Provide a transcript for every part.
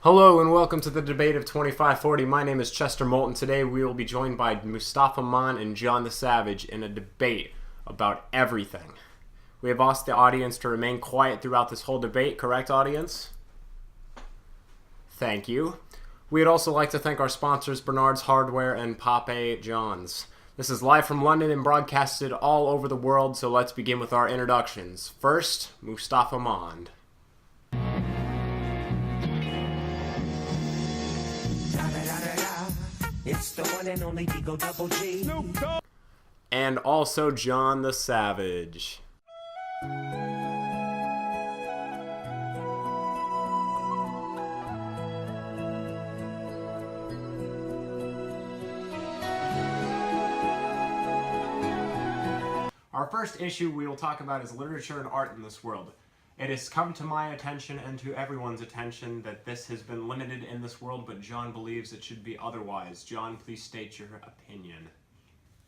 Hello and welcome to the debate of 2540. My name is Chester Moulton. Today we will be joined by Mustapha V and John the Savage in a debate about everything. We have asked the audience to remain quiet throughout this whole debate, correct, audience? Thank you. We'd also like to thank our sponsors, Bernard's Hardware and Pape John's. This is live from London and broadcasted all over the world, so let's begin with our introductions. First, Mustapha Mond. It's the one and only Digo Double G. And also John the Savage. Our first issue we will talk about is literature and art in this world. It has come to my attention and to everyone's attention that this has been limited in this world, but John believes it should be otherwise. John, please state your opinion.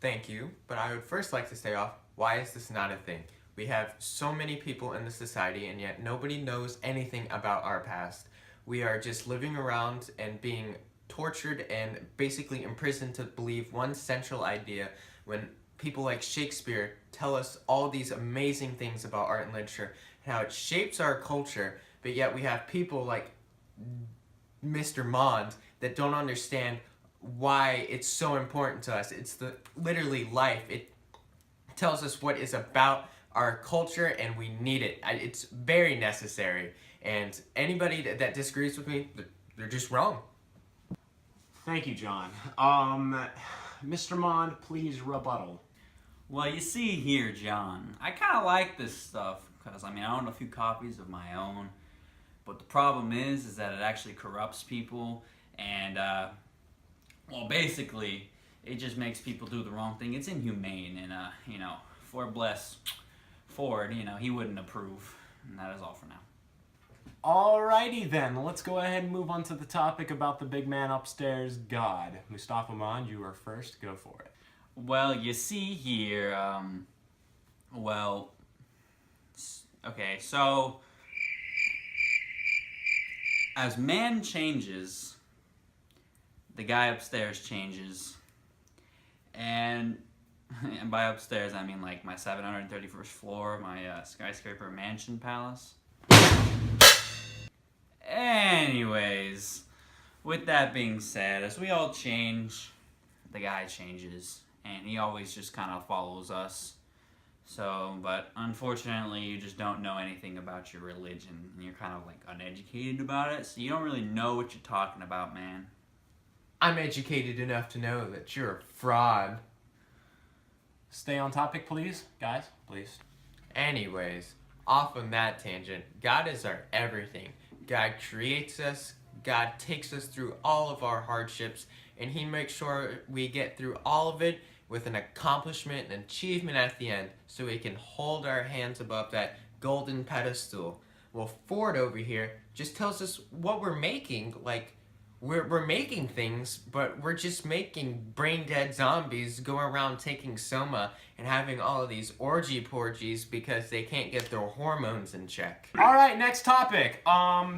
Thank you, but I would first like to stay off, why is this not a thing? We have so many people in the society and yet nobody knows anything about our past. We are just living around and being tortured and basically imprisoned to believe one central idea when people like Shakespeare tell us all these amazing things about art and literature and how it shapes our culture, but yet we have people like Mr. Mond that don't understand why it's so important to us. It's literally life. It tells us what is about our culture and we need it. It's very necessary. And anybody that disagrees with me, they're just wrong. Thank you, John. Mr. Mond, please rebuttal. Well, you see here, John, I kind of like this stuff because, I own a few copies of my own, but the problem is that it actually corrupts people and, well, basically, it just makes people do the wrong thing. It's inhumane and, bless Ford, he wouldn't approve, and that is all for now. Alrighty then, let's go ahead and move on to the topic about the big man upstairs, God. Mustapha Mond, you are first, go for it. Well, you see here, okay, so as man changes, the guy upstairs changes, and by upstairs I mean like my 731st floor, my skyscraper mansion palace. Anyways, with that being said, as we all change, the guy changes, and he always just kind of follows us. So, but unfortunately, you just don't know anything about your religion, and you're kind of like uneducated about it, so you don't really know what you're talking about, man. I'm educated enough to know that you're a fraud. Stay on topic, please. Guys, please. Anyways, off on that tangent, God is our everything. God creates us, God takes us through all of our hardships, and He makes sure we get through all of it with an accomplishment and achievement at the end, so we can hold our hands above that golden pedestal. Well, Ford over here just tells us what we're making, like, we're making things, but we're just making brain-dead zombies go around taking soma and having all of these orgy-porgies because they can't get their hormones in check. Alright, next topic.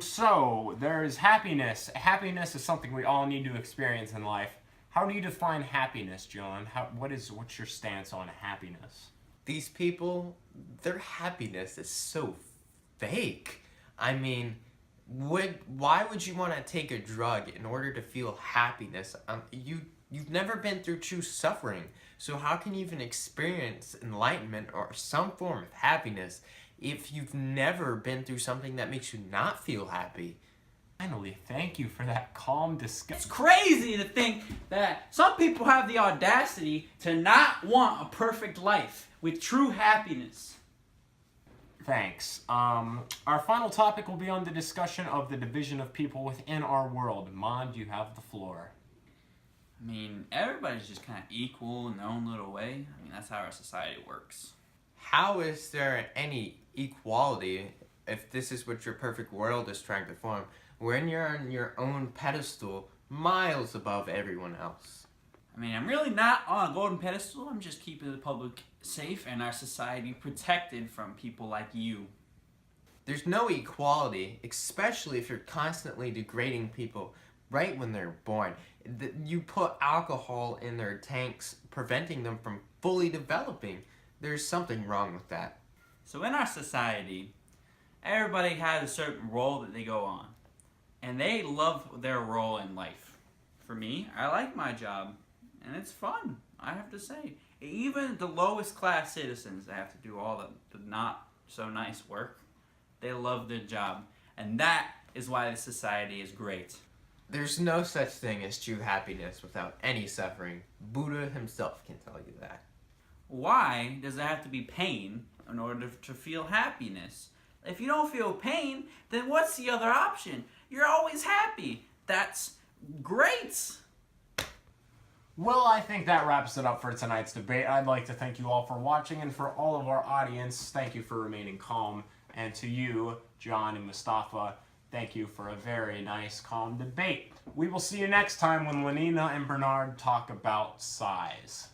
So, there's happiness. Happiness is something we all need to experience in life. How do you define happiness, John? What's your stance on happiness? These people, their happiness is so fake. Why would you want to take a drug in order to feel happiness? You've never been through true suffering, so how can you even experience enlightenment or some form of happiness if you've never been through something that makes you not feel happy? Finally, thank you for that calm discussion. It's crazy to think that some people have the audacity to not want a perfect life with true happiness. Thanks. Our final topic will be on the discussion of the division of people within our world. Mond, you have the floor. Everybody's just kind of equal in their own little way. That's how our society works. How is there any equality if this is what your perfect world is trying to form, when you're on your own pedestal, miles above everyone else? I'm really not on a golden pedestal. I'm just keeping the public safe and our society protected from people like you. There's no equality, especially if you're constantly degrading people right when they're born. You put alcohol in their tanks, preventing them from fully developing. There's something wrong with that. So in our society, everybody has a certain role that they go on, and they love their role in life. For me, I like my job, and it's fun, I have to say. Even the lowest class citizens that have to do all the not so nice work, they love their job, and that is why the society is great. There's no such thing as true happiness without any suffering. Buddha himself can tell you that. Why does there have to be pain in order to feel happiness? If you don't feel pain, then what's the other option? You're always happy. That's great. Well, I think that wraps it up for tonight's debate. I'd like to thank you all for watching, and for all of our audience, thank you for remaining calm. And to you, John and Mustapha, thank you for a very nice, calm debate. We will see you next time when Lenina and Bernard talk about size.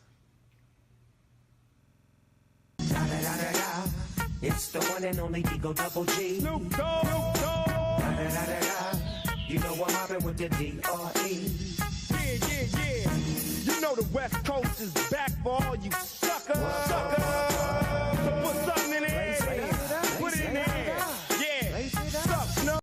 It's the one and only Digo Double G. Snoop Dogg. You know I'm mobbing with the D.R.E. Yeah. You know the West Coast is back for all you